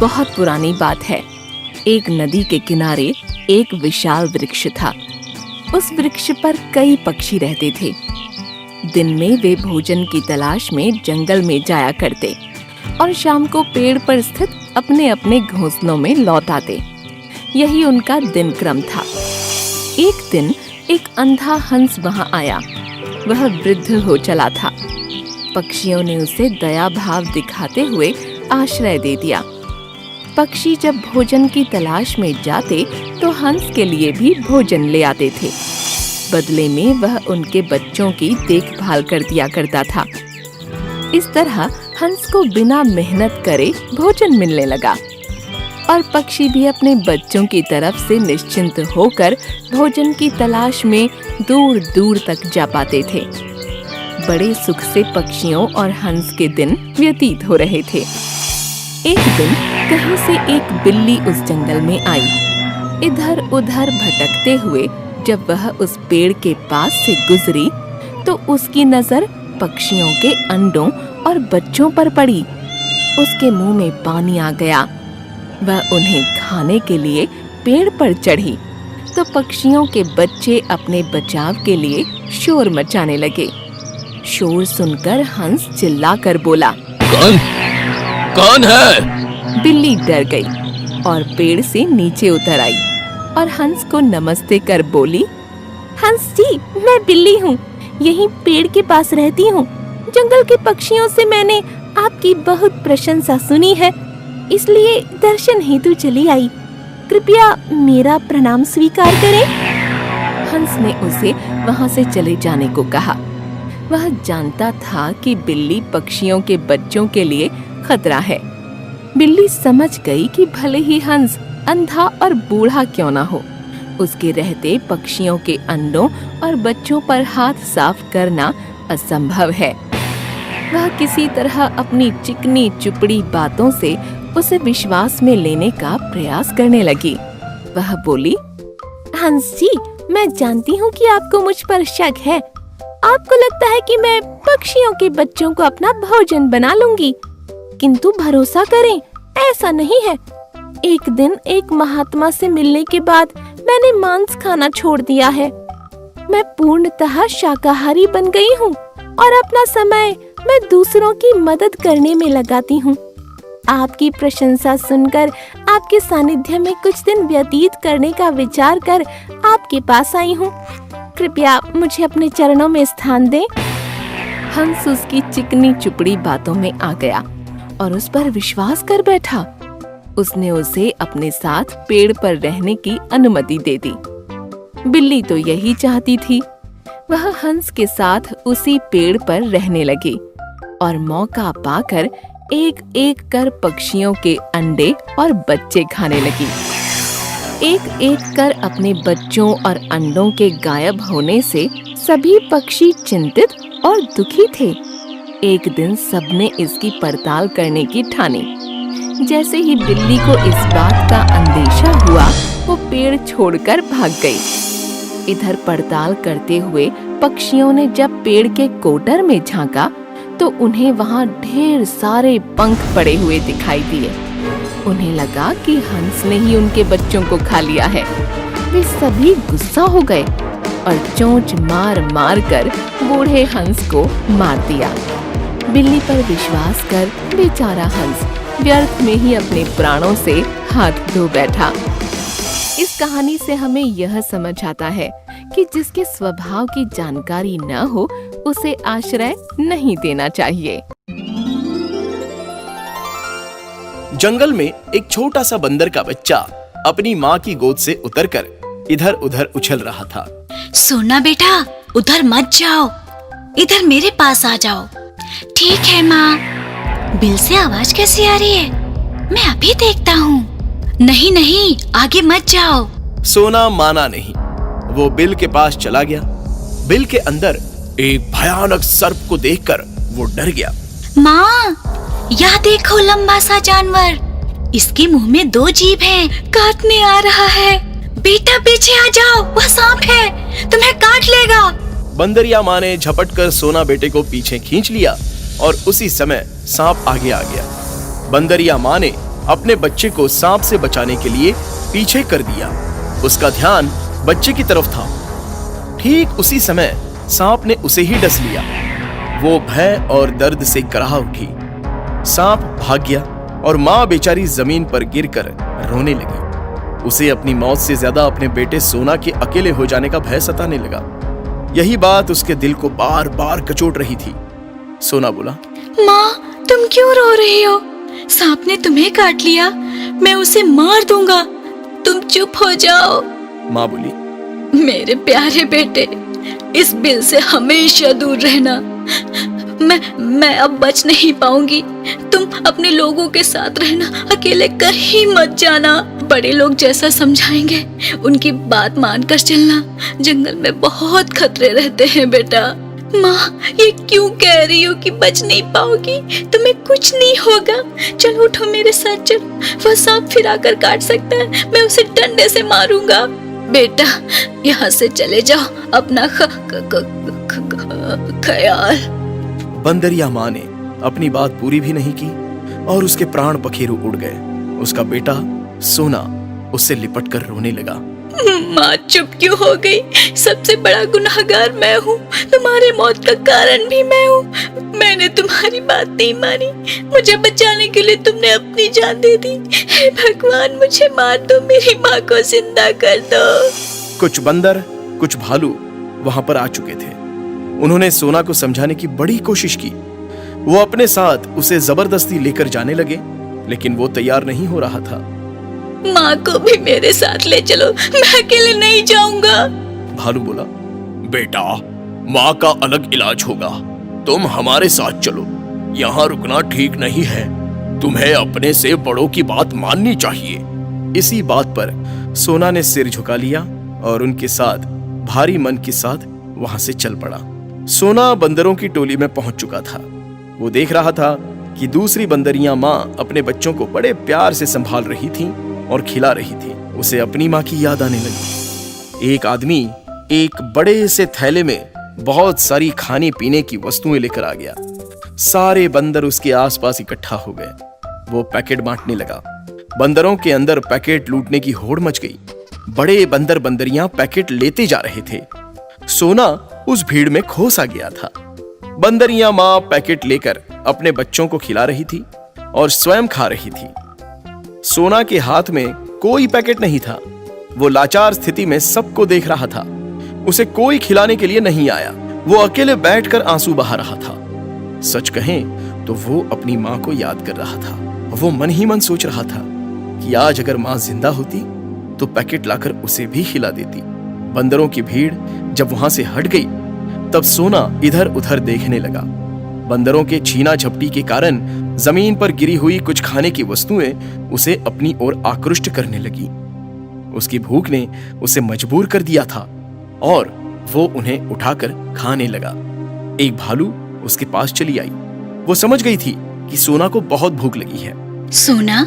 बहुत पुरानी बात है। एक नदी के किनारे एक विशाल वृक्ष था। उस वृक्ष पर कई पक्षी रहते थे। दिन में वे भोजन की तलाश में जंगल में जाया करते और शाम को पेड़ पर स्थित अपने अपने घोंसलों में लौट आते। यही उनका दिन क्रम था। एक दिन एक अंधा हंस वहां आया। वह वृद्ध हो चला था। पक्षियों ने उसे दया भाव दिखाते हुए आश्रय दे दिया। पक्षी जब भोजन की तलाश में जाते तो हंस के लिए भी भोजन ले आते थे। बदले में वह उनके बच्चों की देखभाल कर दिया करता था। इस तरह हंस को बिना मेहनत करे भोजन मिलने लगा और पक्षी भी अपने बच्चों की तरफ से निश्चिंत होकर भोजन की तलाश में दूर दूर तक जा पाते थे। बड़े सुख से पक्षियों और हंस के दिन व्यतीत हो रहे थे। एक दिन कहीं से एक बिल्ली उस जंगल में आई। इधर उधर भटकते हुए जब वह उस पेड़ के पास से गुजरी तो उसकी नजर पक्षियों के अंडों और बच्चों पर पड़ी। उसके मुंह में पानी आ गया। वह उन्हें खाने के लिए पेड़ पर चढ़ी तो पक्षियों के बच्चे अपने बचाव के लिए शोर मचाने लगे। शोर सुनकर हंस चिल्लाकर बोला, कौन है? बिल्ली डर गई और पेड़ से नीचे उतर आई और हंस को नमस्ते कर बोली, हंस जी, मैं बिल्ली हूँ। यहीं पेड़ के पास रहती हूँ। जंगल के पक्षियों से मैंने आपकी बहुत प्रशंसा सुनी है, इसलिए दर्शन हेतु चली आई। कृपया मेरा प्रणाम स्वीकार करें। हंस ने उसे वहाँ से चले जाने को कहा। वह जानता था कि बिल्ली पक्षियों के बच्चों के लिए खतरा है। बिल्ली समझ गई कि भले ही हंस अंधा और बूढ़ा क्यों ना हो, उसके रहते पक्षियों के अंडों और बच्चों पर हाथ साफ करना असंभव है। वह किसी तरह अपनी चिकनी चुपड़ी बातों से उसे विश्वास में लेने का प्रयास करने लगी। वह बोली, हंस जी, मैं जानती हूँ कि आपको मुझ पर शक है। आपको लगता है कि मैं पक्षियों के बच्चों को अपना भोजन बना लूंगी, किंतु भरोसा करें, ऐसा नहीं है। एक दिन एक महात्मा से मिलने के बाद मैंने मांस खाना छोड़ दिया है। मैं पूर्णतः शाकाहारी बन गई हूँ और अपना समय मैं दूसरों की मदद करने में लगाती हूँ। आपकी प्रशंसा सुनकर आपके सानिध्य में कुछ दिन व्यतीत करने का विचार कर आपके पास आई हूँ। कृपया मुझे अपने चरणों में स्थान दें। हंस उसकी चिकनी चुपड़ी बातों में आ गया और उस पर विश्वास कर बैठा। उसने उसे अपने साथ पेड़ पर रहने की अनुमति दे दी। बिल्ली तो यही चाहती थी। वह हंस के साथ उसी पेड़ पर रहने लगी और मौका पाकर एक एक कर पक्षियों के अंडे और बच्चे खाने लगी। एक एक कर अपने बच्चों और अंडों के गायब होने से सभी पक्षी चिंतित और दुखी थे। एक दिन सबने इसकी पड़ताल करने की ठानी। जैसे ही बिल्ली को इस बात का अंदेशा हुआ, वो पेड़ छोड़कर भाग गई। इधर पड़ताल करते हुए पक्षियों ने जब पेड़ के कोटर में झांका तो उन्हें वहाँ ढेर सारे पंख पड़े हुए दिखाई दिए। उन्हें लगा कि हंस ने ही उनके बच्चों को खा लिया है। वे सभी गुस्सा हो गए और चोंच मार मार कर बूढ़े हंस को मार दिया। बिल्ली पर विश्वास कर बेचारा हंस व्यर्थ में ही अपने प्राणों से हाथ धो बैठा। इस कहानी से हमें यह समझ आता है कि जिसके स्वभाव की जानकारी न हो उसे आश्रय नहीं देना चाहिए। जंगल में एक छोटा सा बंदर का बच्चा अपनी माँ की गोद से उतरकर इधर उधर उछल रहा था। सोना बेटा, उधर मत जाओ, इधर मेरे पास आ जाओ। ठीक है माँ। बिल से आवाज कैसी आ रही है? मैं अभी देखता हूँ। नहीं नहीं, आगे मत जाओ। सोना माना नहीं। वो बिल के पास चला गया। बिल के अंदर एक भयानक सर्प को देखकर वो डर गया। माँ, यह देखो लंबा सा जानवर। इसके मुंह में 2 जीभ हैं, काटने आ रहा है। बेटा पीछे आ जाओ, वह सांप है, तुम्हें काट लेगा। बंदरिया माँ ने झपट कर सोना बेटे को पीछे खींच लिया और उसी समय सांप आगे आ गया। बंदरिया माँ ने अपने बच्चे को सांप से बचाने के लिए पीछे कर दिया। उसका ध्यान बच्चे की तरफ था। ठीक उसी समय सांप ने उसे ही डस लिया। वो भय और दर्द से कराह उठी। सांप भाग गया और माँ बेचारी जमीन पर गिरकर रोने लगी। उसे अपनी मौत से ज्यादा अपने बेटे सोना के अकेले हो जाने का भय सताने लगा। यही बात उसके दिल को बार बार कचोट रही थी। सोना बोला, माँ, तुम क्यों रो रही हो? सांप ने तुम्हें काट लिया, मैं उसे मार दूंगा, तुम चुप हो जाओ। माँ बोली, मेरे प्यारे बेटे, इस बिल से हमेशा दूर रहना। मैं अब बच नहीं पाऊंगी। तुम अपने लोगों के साथ रहना, अकेले कहीं मत जाना। बड़े लोग जैसा समझाएंगे उनकी बात मानकर चलना। जंगल में बहुत खतरे रहते हैं बेटा। माँ, ये क्यों कह रही हो कि बच नहीं पाओगी? तुम्हें कुछ नहीं होगा। चलो उठो, मेरे साथ चलो। वह सांप फिर आकर काट सकता है, मैं उसे डंडे से मारूंगा। बेटा, यहाँ से चले जाओ, अपना ख्याल। बंदरिया माँ ने अपनी बात पूरी भी नहीं की और उसके प्राण पखेरु उड़ गए। उसका बेटा सोना उससे लिपट कर रोने लगा। माँ, चुप क्यों हो गई? सबसे बड़ा गुनहगार मैं हूँ, तुम्हारे मौत का कारण भी मैं हूँ। मैंने तुम्हारी बात नहीं मानी, मुझे बचाने के लिए तुमने अपनी जान दे दी। हे भगवान, मुझे मार दो, मेरी माँ को जिंदा कर दो। कुछ बंदर, कुछ भालू वहां पर आ चुके थे। उन्होंने सोना को समझाने की बड़ी कोशिश की। वो अपने साथ उसे जबरदस्ती लेकर जाने लगे, लेकिन वो तैयार नहीं हो रहा था। माँ को भी मेरे साथ ले चलो, मैं अकेले नहीं जाऊंगा। भालू बोला, बेटा, माँ का अलग इलाज होगा, तुम हमारे साथ चलो। यहाँ रुकना ठीक नहीं है, तुम्हें अपने से बड़ों की बात माननी चाहिए। इसी बात पर सोना ने सिर झुका लिया और उनके साथ भारी मन के साथ वहां से चल पड़ा। सोना बंदरों की टोली में पहुंच चुका था। वो देख रहा था कि दूसरी बंदरियां माँ अपने बच्चों को बड़े प्यार से संभाल रही थीं और खिला रही थी। उसे अपनी माँ की याद आने लगी। एक आदमी एक बड़े से थैले में बहुत सारी खाने पीने की वस्तुएं लेकर आ गया। सारे बंदर उसके आसपास इकट्ठा हो गए। वो पैकेट बांटने लगा। बंदरों के अंदर पैकेट लूटने की होड़ मच गई। बड़े बंदर बंदरियां पैकेट लेते जा रहे थे। सोना उस भीड़ में खो सा गया था। बंदरियां माँ पैकेट लेकर अपने बच्चों को खिला रही थी और स्वयं खा रही थी। सोना के हाथ में कोई पैकेट नहीं था। वो लाचार स्थिति में सबको देख रहा था। उसे कोई खिलाने के लिए नहीं आया। वो अकेले बैठकर आंसू बहा रहा था। सच कहें तो वो अपनी माँ को याद कर रहा था। वो मन ही मन सोच रहा था कि आज अगर माँ जिंदा होती तो पैकेट लाकर उसे भी खिला देती। बंदरों की भीड़ जब वहां से हट गई तब सोना इधर उधर देखने लगा। बंदरों के छीना झपटी के कारण जमीन पर गिरी हुई कुछ खाने की वस्तुएं उसे अपनी ओर आकृष्ट करने लगी। उसकी भूख ने उसे मजबूर कर दिया था और वो उन्हें उठाकर खाने लगा। एक भालू उसके पास चली आई। वो समझ गई थी कि सोना को बहुत भूख लगी है। सोना,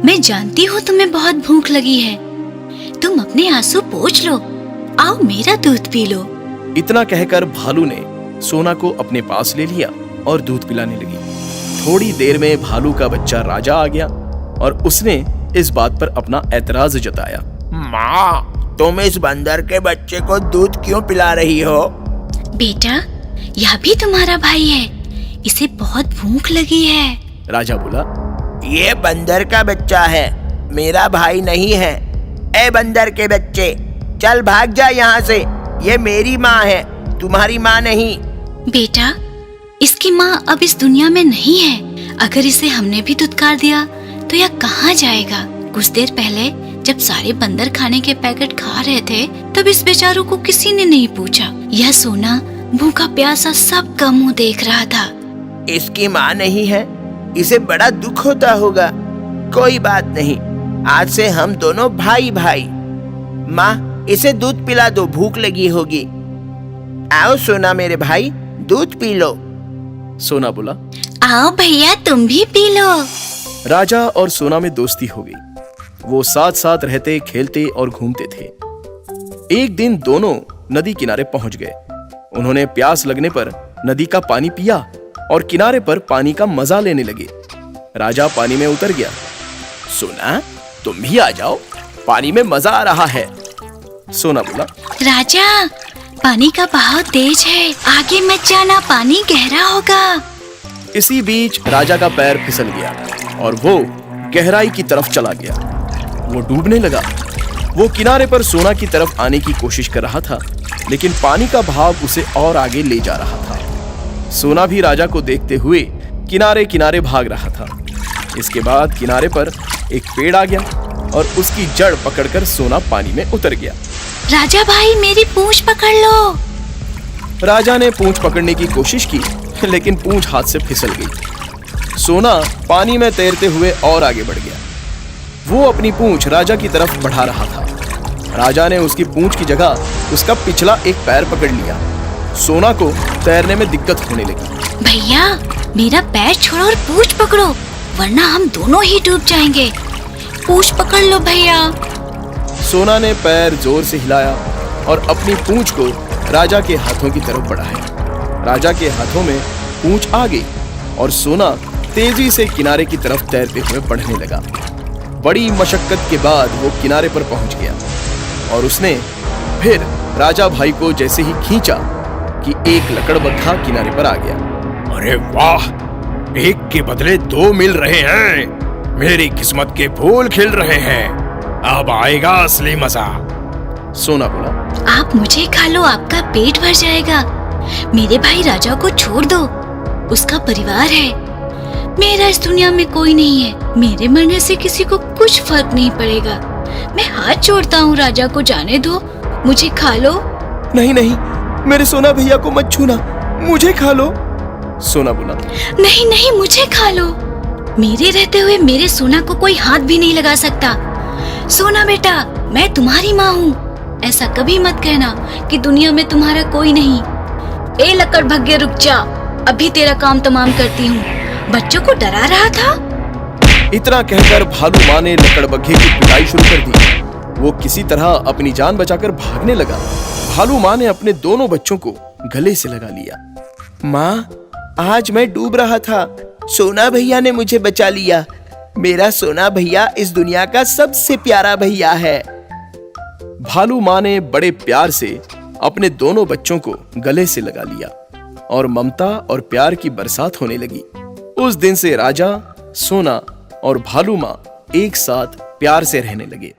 मैं जानती हूँ तुम्हें बहुत भूख लगी है। तुम अपने आंसू पोंछ लो, आओ मेरा दूध पी लो। इतना कहकर भालू ने सोना को अपने पास ले लिया और दूध पिलाने लगी। थोड़ी देर में भालू का बच्चा राजा आ गया और उसने इस बात पर अपना ऐतराज जताया। माँ, तुम इस बंदर के बच्चे को दूध क्यों पिला रही हो? बेटा, यह भी तुम्हारा भाई है, इसे बहुत भूख लगी है। राजा बोला, ये बंदर का बच्चा है, मेरा भाई नहीं है। ए बंदर के बच्चे, चल भाग जा यहाँ से। ये मेरी माँ है, तुम्हारी माँ नहीं। बेटा, इसकी माँ अब इस दुनिया में नहीं है। अगर इसे हमने भी दुत्कार दिया तो यह कहाँ जाएगा? कुछ देर पहले जब सारे बंदर खाने के पैकेट खा रहे थे तब इस बेचारों को किसी ने नहीं पूछा। यह सोना भूखा प्यासा सबका मुंह देख रहा था। इसकी माँ नहीं है, इसे बड़ा दुख होता होगा। कोई बात नहीं, आज से हम दोनों भाई भाई। माँ, इसे दूध पिला दो, भूख लगी होगी। आओ सोना मेरे भाई, दूध पी लो। सोना बोला, आओ भैया, तुम भी पी लो। राजा और सोना में दोस्ती हो गई। वो साथ साथ रहते, खेलते और घूमते थे। एक दिन दोनों नदी किनारे पहुंच गए। उन्होंने प्यास लगने पर नदी का पानी पिया और किनारे पर पानी का मजा लेने लगे। राजा पानी में उतर गया सोना, तुम भी आ जाओ, पानी में मजा आ रहा है। सोना बोला, राजा, पानी का बहाव तेज है, आगे मत जाना, पानी गहरा होगा। इसी बीच राजा का पैर फिसल गया और वो गहराई की तरफ चला गया। वो डूबने लगा। वो किनारे पर सोना की तरफ आने की कोशिश कर रहा था, लेकिन पानी का बहाव उसे और आगे ले जा रहा था। सोना भी राजा को देखते हुए किनारे किनारे भाग रहा था। इसके बाद किनारे पर एक पेड़ आ गया और उसकी जड़ पकड़कर सोना पानी में उतर गया। राजा भाई, मेरी पूंछ पकड़ लो। राजा ने पूंछ पकड़ने की कोशिश की, लेकिन पूंछ हाथ से फिसल गई। सोना पानी में तैरते हुए और आगे बढ़ गया। वो अपनी पूंछ राजा की तरफ बढ़ा रहा था। राजा ने उसकी पूंछ की जगह उसका पिछला एक पैर पकड़ लिया। सोना को तैरने में दिक्कत होने लगी। भैया, मेरा पैर छोड़ो और पूंछ पकड़ो, वरना हम दोनों ही डूब जाएंगे। पूंछ पकड़ लो भैया। सोना ने पैर जोर से हिलाया और अपनी पूंछ को राजा के हाथों की तरफ बढ़ाया। राजा के हाथों में पूंछ आ गई और सोना तेजी से किनारे की तरफ तैरते हुए बढ़ने लगा। बड़ी मशक्कत के बाद वो किनारे पर पहुंच गया और उसने फिर राजा भाई को जैसे ही खींचा कि एक लकड़बग्घा किनारे पर आ गया। अरे वाह, एक के बदले दो मिल रहे हैं। मेरी किस्मत के फूल खिल रहे हैं। अब आएगा असली मजा। सोना बोला, आप मुझे खा लो, आपका पेट भर जाएगा। मेरे भाई राजा को छोड़ दो, उसका परिवार है। मेरा इस दुनिया में कोई नहीं है। मेरे मरने से किसी को कुछ फर्क नहीं पड़ेगा। मैं हाथ जोड़ता हूँ, राजा को जाने दो, मुझे खा लो। नहीं नहीं, मेरे सोना भैया को मत छूना, मुझे खा लो। सोना बोला, नहीं नहीं, मुझे खा लो। मेरे रहते हुए मेरे सोना को कोई हाथ भी नहीं लगा सकता। सोना बेटा, मैं तुम्हारी माँ हूँ। ऐसा कभी मत कहना कि दुनिया में तुम्हारा कोई नहीं। ए लकड़बग्घे, रुक जा, अभी तेरा काम तमाम करती हूँ। बच्चों को डरा रहा था। इतना कहकर भालू माँ ने लकड़बग्घे की पिटाई शुरू कर दी। वो किसी तरह अपनी जान बचाकर भागने लगा। भालू माँ ने अपने दोनों बच्चों को गले से लगा लिया। माँ, आज मैं डूब रहा था, सोना भैया ने मुझे बचा लिया। मेरा सोना भैया इस दुनिया का सबसे प्यारा भैया है। भालू माँ ने बड़े प्यार से अपने दोनों बच्चों को गले से लगा लिया और ममता और प्यार की बरसात होने लगी। उस दिन से राजा, सोना और भालू माँ एक साथ प्यार से रहने लगे।